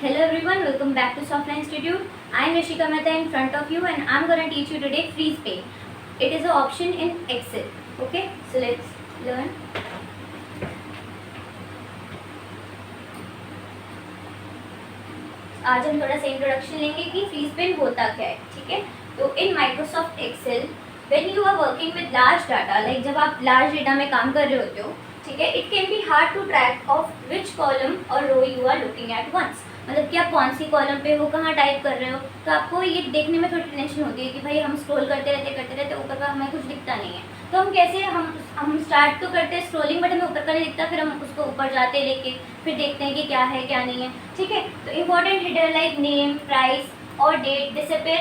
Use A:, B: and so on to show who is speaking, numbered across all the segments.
A: Hello everyone, welcome back to Softline Institute. I am Rishika Mehta in front of you and I am going to teach you today freeze paint. It is an option in Excel. Okay, so let's learn. आज हम थोड़ा सा introduction लेंगे कि freeze paint होता क्या है. ठीक है, तो in Microsoft Excel when you are working with large data, like जब आप लार्ज डेटा में काम कर रहे होते हो, ठीक है, it can be hard to track of which column और row you are looking at once. मतलब कि आप कौन सी कॉलम पे हो, कहाँ टाइप कर रहे हो, तो आपको ये देखने में थोड़ी टेंशन होती है कि भाई हम स्क्रॉल करते रहते ऊपर का हमें कुछ दिखता नहीं है. तो हम कैसे हम स्टार्ट तो करते हैं स्क्रॉलिंग, बट हमें ऊपर का नहीं दिखता, फिर हम उसको ऊपर जाते लेके फिर देखते हैं कि क्या है क्या नहीं है. ठीक है, तो important header like name, price और date disappear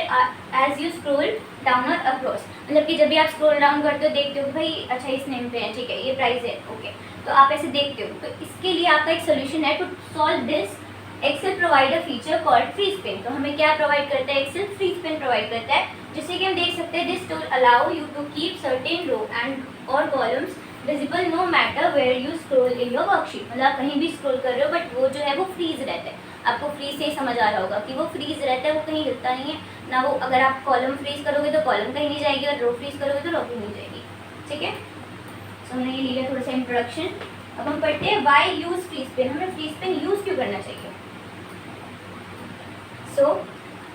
A: as you scroll down और अक्रॉस. मतलब कि जब भी आप स्क्रॉल डाउन करते हो देखते हो भाई अच्छा इस नेम पे है, ठीक है, ये प्राइस है, ओके, तो आप ऐसे देखते हो. तो इसके लिए आपका एक सोल्यूशन है. To solve this Excel provide a feature called freeze pane. तो हमें क्या प्रोवाइड करता है एक्सेल? फ्रीज पेन प्रोवाइड करता है, जिससे कि हम देख सकते हैं this tool allow you to keep certain row and और columns visible no matter where you scroll in your worksheet. मतलब आप कहीं भी स्क्रॉल कर रहे हो बट वो जो है वो फ्रीज रहता है. आपको फ्रीज से ही समझ आ रहा होगा कि वो फ्रीज रहता है, वो कहीं हिलता नहीं है ना. वो अगर आप कॉलम फ्रीज करोगे तो कॉलम कहीं नहीं जाएगी और रो फ्रीज करोगे तो रो कहीं नहीं जाएगी. ठीक है, सो हमने ये लिया थोड़ा सा इंट्रोडक्शन. अब हम पढ़ते हैं वाई यूज फ्रीज पेन. हमें फ्रीज पेन यूज क्यों करना चाहिए? So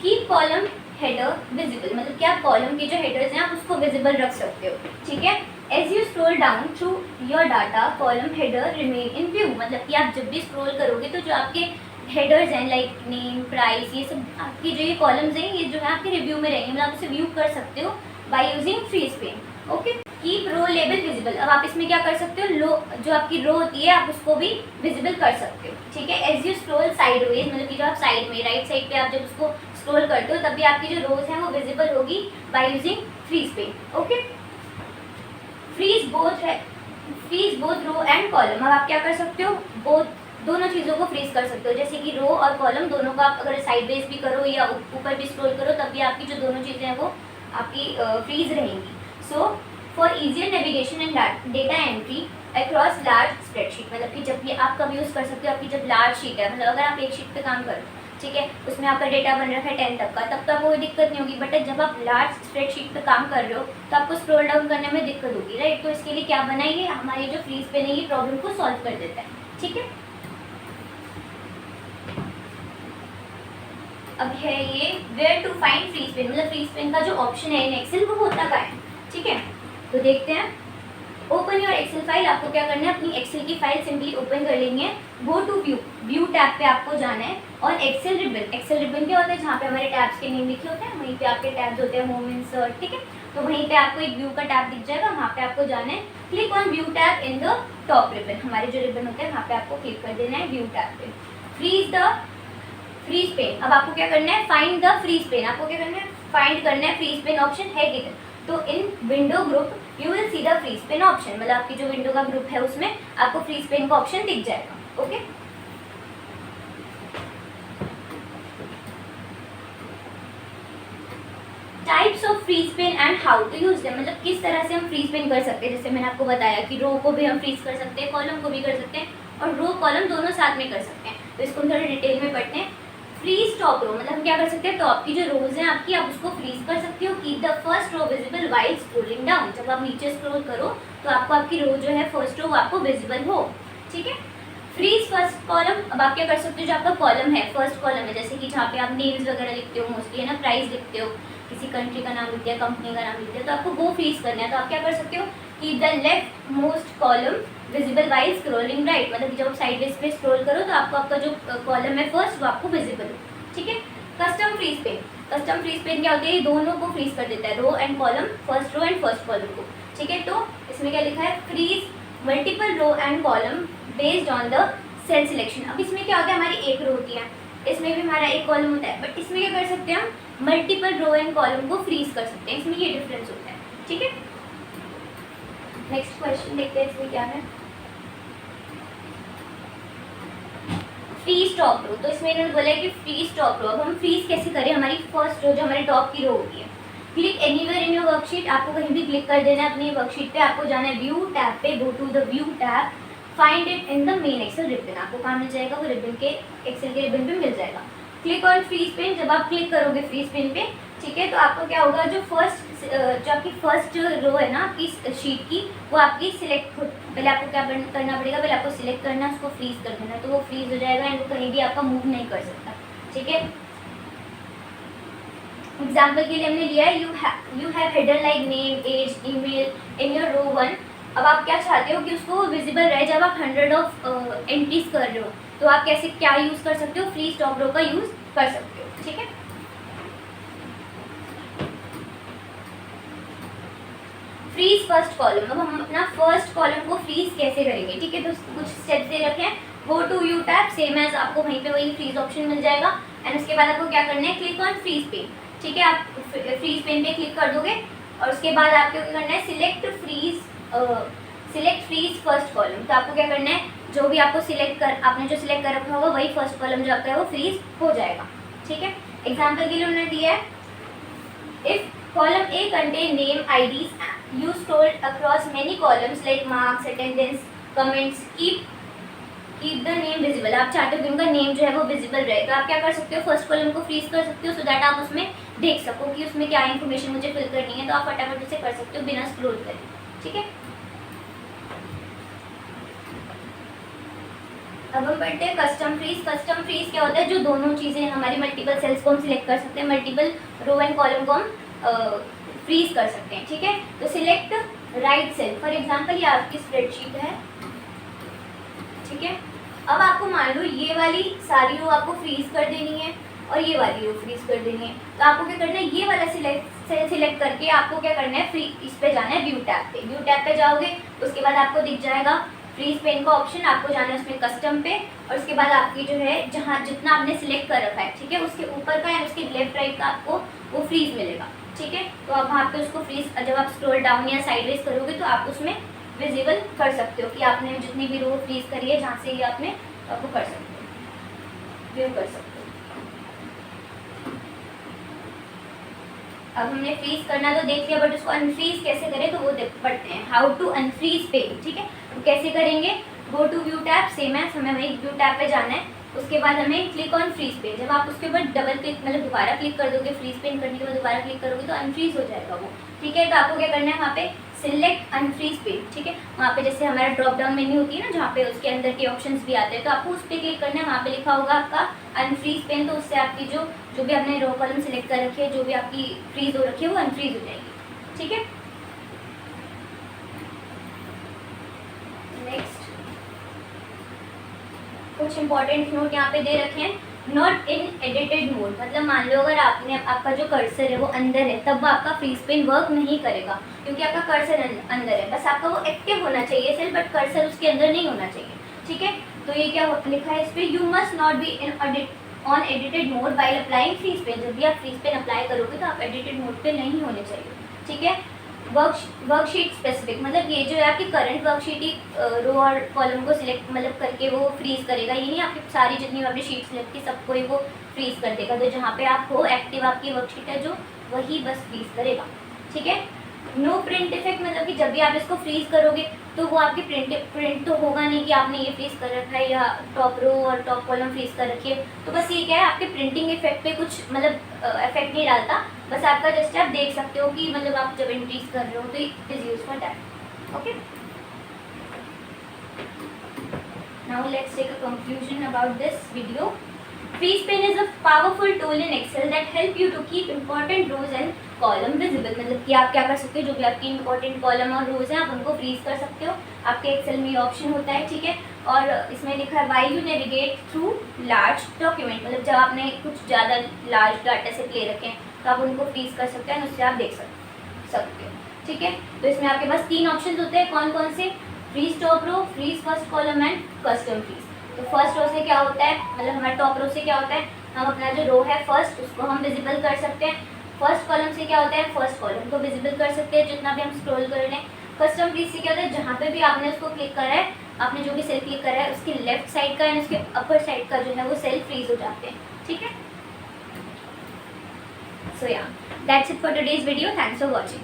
A: keep column header visible. मतलब कि आप कॉलम के जो हेडर्स हैं आप उसको विजिबल रख सकते हो. ठीक है, as you scroll down through your data column header remain in view. मतलब कि आप जब भी स्क्रॉल करोगे तो जो आपके हेडर्स हैं लाइक नेम, प्राइस, ये सब आपकी जो ये कॉलम्स हैं ये जो है आपके रिव्यू में रहेंगे. मतलब आप उसे व्यू कर सकते हो by using freeze pane. Okay, keep row label visible. अब आप इसमें क्या कर सकते हो, जो आपकी रो होती है आप उसको भी विजिबल कर सकते हो. ठीक है, एज यू स्क्रॉल साइडवेज, मतलब कि जो आप साइड में राइट साइड पे आप जब उसको स्क्रॉल करते हो तब भी आपकी जो रोज हैं वो विजिबल होगी by using freeze pane. Okay, freeze both row and column. अब आप क्या कर सकते हो, दोनों चीज़ों को फ्रीज कर सकते हो. जैसे कि रो और कॉलम दोनों को आप अगर साइडवेज भी करो या ऊपर भी स्क्रॉल करो तब भी आपकी जो दोनों चीज़ें हैं वो आपकी फ्रीज रहेंगी. So for easier navigation and data entry across large spreadsheet. मतलब कि जब भी आप कब यूज़ कर सकते हो, आपकी जब लार्ज शीट है, मतलब अगर आप एक शीट पे काम करो, ठीक है, उसमें आपका डेटा बन रखा है 10 तक का, तब तो आपको कोई दिक्कत नहीं होगी. बट जब आप लार्ज स्प्रेडशीट पे काम कर रहे हो तो आपको स्क्रॉल डाउन करने में दिक्कत होगी, राइट. तो इसके लिए क्या बनाइए, हमारी जो फ्रीज पेन है ये प्रॉब्लम को सॉल्व कर देता है. ठीक है, अब है ये where to find freeze pane. मतलब फ्रीज पेन का जो ऑप्शन है इन एक्सेल वो होता क्या है. ठीक है, तो देखते हैं. Open your Excel file. आपको क्या करना है, अपनी एक्सेल की फाइल सिंपली ओपन कर लेंगे. गो टू व्यू टैब पे आपको जाना है और एक्सेल रिबन क्या होता है, जहाँ पे हमारे टैब्स के नेम लिखे होते हैं वहीं पे आपके टैब्स होते हैं, होम, इंसर्ट. ठीक है, तो वहीं पे आपको एक व्यू का टैब दिख जाएगा, वहाँ पे आपको जाना है. Click on view tab in the top ribbon. हमारे जो रिबन होते हैं वहाँ पे आपको क्लिक कर देना है व्यू टैब पे. Freeze pane. अब आपको क्या करना है, फाइंड द फ्रीज पेन. आपको क्या करना है, फाइंड करना है फ्रीज पेन ऑप्शन है किधर. तो in window group you will see the freeze pane option. मतलब आपकी जो विंडो का ग्रुप है उसमें आपको फ्रीज पेन का ऑप्शन दिख जाएगा. Okay, types of freeze pane and how to use them. मतलब किस तरह से हम फ्रीज पेन कर सकते हैं. जैसे मैंने आपको बताया कि रो को भी हम फ्रीज कर सकते हैं, कॉलम को भी कर सकते हैं और रो कॉलम दोनों साथ में कर सकते हैं. तो इसको हम थोड़ा डिटेल में पढ़ते हैं. Freeze top row. मतलब हम क्या कर सकते हैं, टॉप की जो रोज हैं आपकी आप उसको फ्रीज कर सकते हो. Keep the first row visible while scrolling down. जब आप नीचे स्क्रॉल करो तो आपको आपकी रो जो है फर्स्ट रो वो आपको विजिबल हो. ठीक है, फ्रीज फर्स्ट कॉलम. अब आप क्या कर सकते हो, जो आपका कॉलम है फर्स्ट कॉलम है, जैसे कि जहाँ पे आप नेम्स वगैरह लिखते हो मोस्टली, है ना, प्राइस लिखते हो, किसी कंट्री का नाम लिखते हैं, कंपनी का नाम लिखते हैं, तो आपको वो फ्रीज करना है. तो आप क्या कर सकते हो कि the left most column visible while scrolling right. मतलब जब साइडवेज पे स्क्रॉल करो तो आपको आपका जो कॉलम है फर्स्ट वो आपको विजिबल हो. ठीक है, custom freeze pane. Custom freeze pane क्या होती है, ये दोनों को फ्रीज कर देता है, row and column, first row and first column को. ठीक है, तो इसमें क्या लिखा है, freeze multiple row and column based on the cell selection. अब इसमें क्या होता है, हमारी एक रो होती है, इसमें भी हमारा एक कॉलम होता है, बट इसमें क्या कर सकते हैं हम मल्टीपल रो एंड कॉलम को फ्रीज कर सकते हैं. इसमें ये डिफरेंस होता है. ठीक है, नेक्स्ट क्वेश्चन देखते हैं इसमें क्या है. Freeze top row. तो इसमें इन्होंने बोला है कि फ्रीज टॉप रो. अब हम फ्रीज कैसे करें, हमारी फर्स्ट रो जो हमारी टॉप की रो होती है. Click anywhere in your worksheet. आपको कहीं भी क्लिक कर देना है अपनी वर्कशीट पे. आपको जाना है व्यू टैब पे. Go to the view tab. Find it in the main Excel ribbon, आपको कहाँ मिल जाएगा, वो रिबन के एक्सेल के रिबन पे मिल जाएगा। क्लिक ऑन फ्रीज पेन, जब आप क्लिक करोगे फ्रीज पेन पे, ठीक है, तो आपको क्या होगा, जो आपकी फर्स्ट रो है ना आपकी शीट की, वो आपकी सिलेक्ट पहले आपको क्या करना पड़ेगा, पहले आपको सिलेक्ट करना है, उसको फ्रीज कर देना, तो वो फ्रीज हो जाएगा एंड वो कहीं भी आपका मूव नहीं कर सकता, ठीक है। एग्जाम्पल के लिए हमने लिया है you have header like name, age, email in your row 1। अब आप क्या चाहते हो कि उसको विजिबल रहे जब आप 100 ऑफ एंट्रीज कर रहे हो, तो आप कैसे क्या यूज़ कर सकते हो, फ्रीज टॉप रो का यूज़ कर सकते हो, ठीक है। फ्रीज फर्स्ट कॉलम, अब हम अपना फर्स्ट कॉलम को फ्रीज कैसे करेंगे, ठीक है, तो कुछ स्टेप्स दे रखे हैं। Go to view tab, same as आपको वहीं पे वही फ्रीज ऑप्शन मिल जाएगा एंड उसके बाद आपको क्या करना है, क्लिक ऑन फ्रीज पेन, ठीक है, आप फ्रीज पेन पे क्लिक कर दोगे और उसके बाद आपको क्या करना है, सिलेक्ट फ्रीज फर्स्ट कॉलम, तो आपको क्या करना है, जो भी आपको आपने जो सिलेक्ट कर रखा होगा वही फर्स्ट कॉलम जो आपका है वो फ्रीज हो जाएगा, ठीक है। एग्जाम्पल के लिए उन्होंने दिया है, if column A contain name, IDs you stored across many columns like marks, attendance, comments, keep the name visible, आप चाहते हो कि उनका नेम जो है वो विजिबल रहे, तो आप क्या कर सकते हो, फर्स्ट कॉलम को फ्रीज कर सकते हो सो दैट आप उसमें देख सको कि उसमें क्या इन्फॉर्मेशन मुझे फिल करनी है, तो आप फटाफट उसे कर सकते हो बिना स्क्रॉल करें, ठीक है। अब हम पढ़ते हैं कस्टम फ्रीज। कस्टम फ्रीज क्या होता है, जो दोनों चीज़ें हमारी मल्टीपल सेल्स को हम सिलेक्ट कर सकते हैं, मल्टीपल रो एंड कॉलम को हम फ्रीज कर सकते हैं, ठीक है। तो select right cell, for example ये आपकी स्प्रेडशीट है, ठीक है। अब आपको मान लो ये वाली सारी रो आपको फ्रीज कर देनी है और ये वाली रो फ्रीज कर देनी है, तो आपको क्या करना है, ये वाला सिलेक्ट करके आपको क्या करना है, इस पे जाना है व्यू टैब पे, व्यू टैब पे जाओगे उसके बाद आपको दिख जाएगा फ्रीज पेन का ऑप्शन, आपको जाना है उसमें कस्टम पे और उसके बाद आपकी जो है जहाँ जितना आपने सिलेक्ट कर रखा है, ठीक है, उसके ऊपर का या उसके लेफ्ट राइट का आपको वो फ्रीज मिलेगा, ठीक है। तो आप वहाँ पे उसको फ्रीज, जब आप स्क्रॉल डाउन या साइडवेज करोगे तो आप उसमें विजिबल कर सकते हो कि आपने जितनी भी रो फ्रीज करी है जहाँ से ये आपने आपको कर सकते हो, व्यू कर सकते हो। अब हमने फ्रीज करना तो देख लिया, बट उसको अनफ्रीज कैसे करें तो वो पढ़ते हैं, हाउ टू अनफ्रीज पेन, ठीक है। तो कैसे करेंगे, go to view tab, same है, हमें वही व्यू टैब पे जाना है, उसके बाद हमें क्लिक ऑन फ्रीज पेन, जब आप उसके ऊपर डबल क्लिक मतलब दोबारा क्लिक कर दोगे, फ्रीज पेन करने के बाद दोबारा क्लिक करोगे तो अनफ्रीज हो जाएगा वो, ठीक है। तो आपको क्या करना है, वहाँ पे सिलेक्ट अनफ्रीज पेन, ठीक है, वहाँ पे जैसे हमारा ड्रॉप डाउन मेन्यू होती है ना जहाँ पे उसके अंदर के ऑप्शंस भी आते हैं, तो आपको उस पर क्लिक करना है, वहाँ पे लिखा होगा आपका अनफ्रीज पेन, तो उससे आपकी जो भी आपने रो कॉलम सिलेक्ट कर रखी है, जो भी आपकी फ्रीज हो रखी है वो अनफ्रीज हो जाएगी, ठीक है। नेक्स्ट कुछ इंपॉर्टेंट नोट यहाँ पे दे रखे हैं, नॉट इन एडिटेड मोड, मतलब मान लो अगर आपका जो कर्सर है वो अंदर है तब वो आपका फ्रीज पेन वर्क नहीं करेगा, क्योंकि आपका कर्सर अंदर है, बस आपका वो एक्टिव होना चाहिए सिर्फ, बट कर्सर उसके अंदर नहीं होना चाहिए, ठीक है। तो ये क्या लिखा है इस पर, you must not be in on edited mode while applying freeze pane, जब भी आप फ्रीज पेन अप्लाई करोगे तो आप एडिटेड मोड पे नहीं होने चाहिए, ठीक है। वर्कशीट स्पेसिफिक, मतलब ये जो है आपकी करंट वर्कशीट ही रो और कॉलम को सिलेक्ट मतलब करके वो फ्रीज करेगा, ये नहीं आपकी सारी जितनी आपने शीट सिलेक्ट की सबको ही वो फ्रीज कर देगा, तो जहाँ पे आप हो एक्टिव आपकी वर्कशीट है जो वही बस फ्रीज करेगा, ठीक है। नो प्रिंट इफेक्ट, मतलब कि जब भी आप इसको फ्रीज करोगे तो वो आपकी प्रिंट तो होगा नहीं कि आपने ये फ्रीज कर रखा है या टॉप रो और टॉप कॉलम फ्रीज कर रखी है, तो बस ये क्या है आपके प्रिंटिंग इफेक्ट पे कुछ मतलब इफेक्ट नहीं डालता, बस आपका जस्ट आप देख सकते हो कि मतलब आप जब एंट्रीज कर रहे हो तो it is use for that, okay. Now let's take a conclusion about this video. Freeze pen is a powerful tool in Excel that help you to keep important rows and column visible, मतलब कि आप क्या कर सकते हो, जो भी आपकी इंपॉर्टेंट कॉलम और रोज हैं आप उनको फ्रीज कर सकते हो, आपके एक्सेल में ये ऑप्शन होता है, ठीक है। और इसमें लिखा है while you navigate through large document, मतलब जब आपने कुछ ज़्यादा लार्ज डाटा सेट ले रखे हैं तो आप उनको फ्रीज कर सकते हैं, उससे आप देख सकते हो, ठीक है। तो इसमें आपके पास 3 ऑप्शन होते हैं, कौन कौन से, freeze top row, freeze first column and custom freeze. तो फर्स्ट रो से क्या होता है, मतलब हमारे टॉप रो से क्या होता है, हम अपना जो रो है फर्स्ट उसको हम विजिबल कर सकते हैं, फर्स्ट कॉलम से क्या होता है, फर्स्ट कॉलम को विजिबल कर सकते हैं जितना भी हम स्क्रॉल कर रहे हैं। कस्टम फ्रीज से क्या होता है, जहाँ पे भी आपने उसको क्लिक करा है, आपने जो भी सेल क्लिक करा है उसके लेफ्ट साइड का एंड उसके अपर साइड का जो है वो सेल फ्रीज हो जाते हैं, ठीक है। सो या that's it for today's video, thanks for watching.